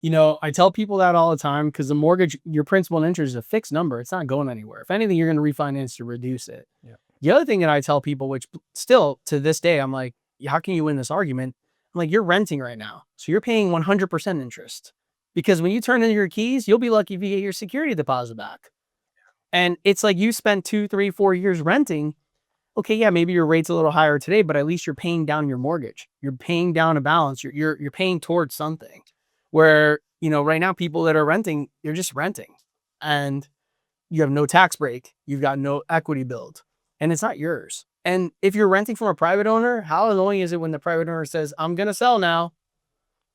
I tell people that all the time because the mortgage, your principal and interest is a fixed number. It's not going anywhere. If anything, you're going to refinance to reduce it. Yeah. The other thing that I tell people, which still to this day, I'm like, how can you win this argument? I'm like, you're renting right now. So you're paying 100% interest because when you turn in your keys, you'll be lucky if you get your security deposit back. And it's like you spent 2, 3, 4 years renting. Okay, yeah, maybe your rate's a little higher today, but at least you're paying down your mortgage. You're paying down a balance. You're paying towards something. Where, right now people that are renting, you're just renting. And you have no tax break. You've got no equity build. And it's not yours. And if you're renting from a private owner, how annoying is it when the private owner says, I'm gonna sell now.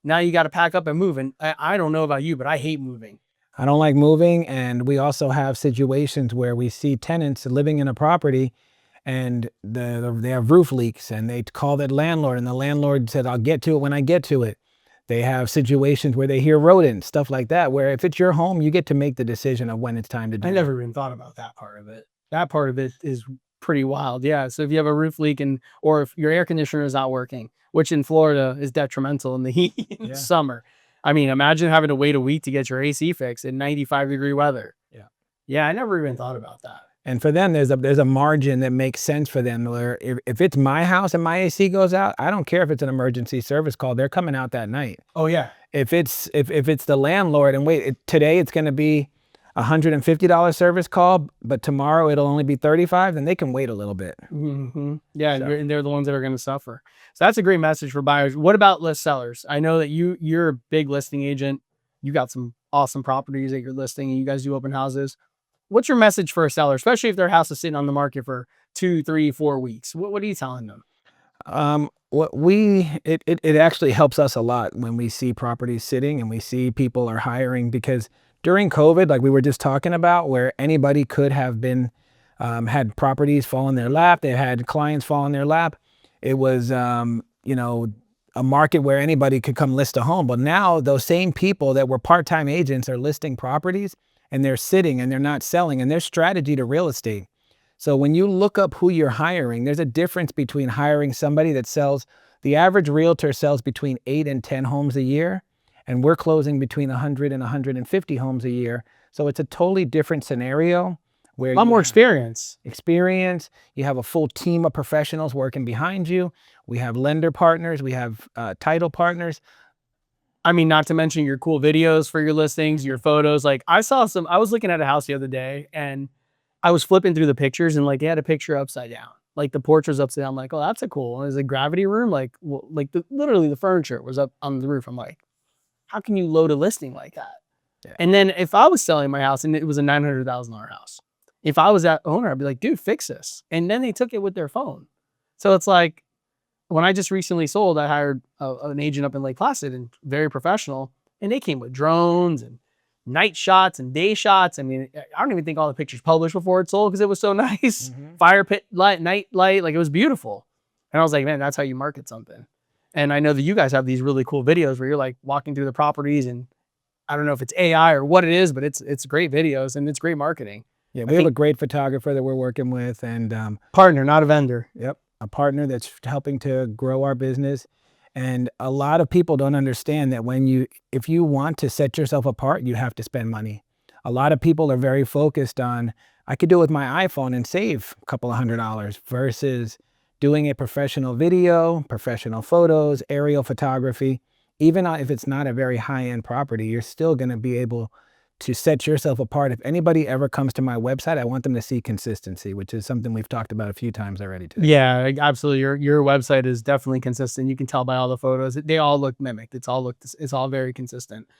Now you got to pack up and move. And I don't know about you, but I hate moving. I don't like moving. And we also have situations where we see tenants living in a property and they have roof leaks and they call that landlord and the landlord said, I'll get to it when I get to it. They have situations where they hear rodents, stuff like that, where if it's your home, you get to make the decision of when it's time to do I it. never even thought about that part of it. That part of it is pretty wild. Yeah. So if you have a roof leak or if your air conditioner is not working, which in Florida is detrimental in the heat in the summer. I mean, imagine having to wait a week to get your AC fixed in 95-degree weather. Yeah. Yeah. I never even thought about that. And for them, there's a margin that makes sense for them. Where if it's my house and my AC goes out, I don't care if it's an emergency service call. They're coming out that night. Oh yeah. If it's the landlord and today it's going to be $150 service call, but tomorrow it'll only be $35, then they can wait a little bit. Mm-hmm. Yeah, and they're the ones that are going to suffer. So that's a great message for buyers. What about list sellers? I know that you're a big listing agent. You got some awesome properties that you're listing, and you guys do open houses. What's your message for a seller, especially if their house is sitting on the market for 2, 3, 4 weeks? What are you telling them? It actually helps us a lot when we see properties sitting and we see people are hiring, because during COVID, like we were just talking about, where anybody could have been, had properties fall in their lap, they had clients fall in their lap. It was, a market where anybody could come list a home. But now those same people that were part-time agents are listing properties and they're sitting and they're not selling, and their strategy to real estate. So when you look up who you're hiring, there's a difference between hiring somebody that sells, the average realtor sells between 8 and 10 homes a year, and we're closing between 100 and 150 homes a year. So it's a totally different scenario where a lot more experience. You have a full team of professionals working behind you. We have lender partners, we have title partners. I mean, not to mention your cool videos for your listings, your photos. Like I was looking at a house the other day and I was flipping through the pictures and like they had a picture upside down. Like the porch was upside down. I'm like, oh, that's a cool one. It's a gravity room. Like, literally the furniture was up on the roof. I'm like, how can you load a listing like that? Yeah. And then if I was selling my house and it was a $900,000 house, if I was that owner, I'd be like, dude, fix this. And then they took it with their phone. So it's like, when I just recently sold, I hired an agent up in Lake Placid and very professional. And they came with drones and night shots and day shots. I mean, I don't even think all the pictures published before it sold because it was so nice. Mm-hmm. Fire pit light, night light, like it was beautiful. And I was like, man, that's how you market something. And I know that you guys have these really cool videos where you're like walking through the properties, and I don't know if it's AI or what it is, but it's great videos and it's great marketing. Yeah, we have a great photographer that we're working with, and partner, not a vendor. Yep, a partner that's helping to grow our business. And a lot of people don't understand that if you want to set yourself apart, you have to spend money. A lot of people are very focused on, I could do it with my iPhone and save a couple of $100 versus doing a professional video, professional photos, aerial photography. Even if it's not a very high-end property, you're still going to be able to set yourself apart. If anybody ever comes to my website, I want them to see consistency, which is something we've talked about a few times already today. Yeah, absolutely. Your website is definitely consistent. You can tell by all the photos. They all look mimicked. It's all very consistent.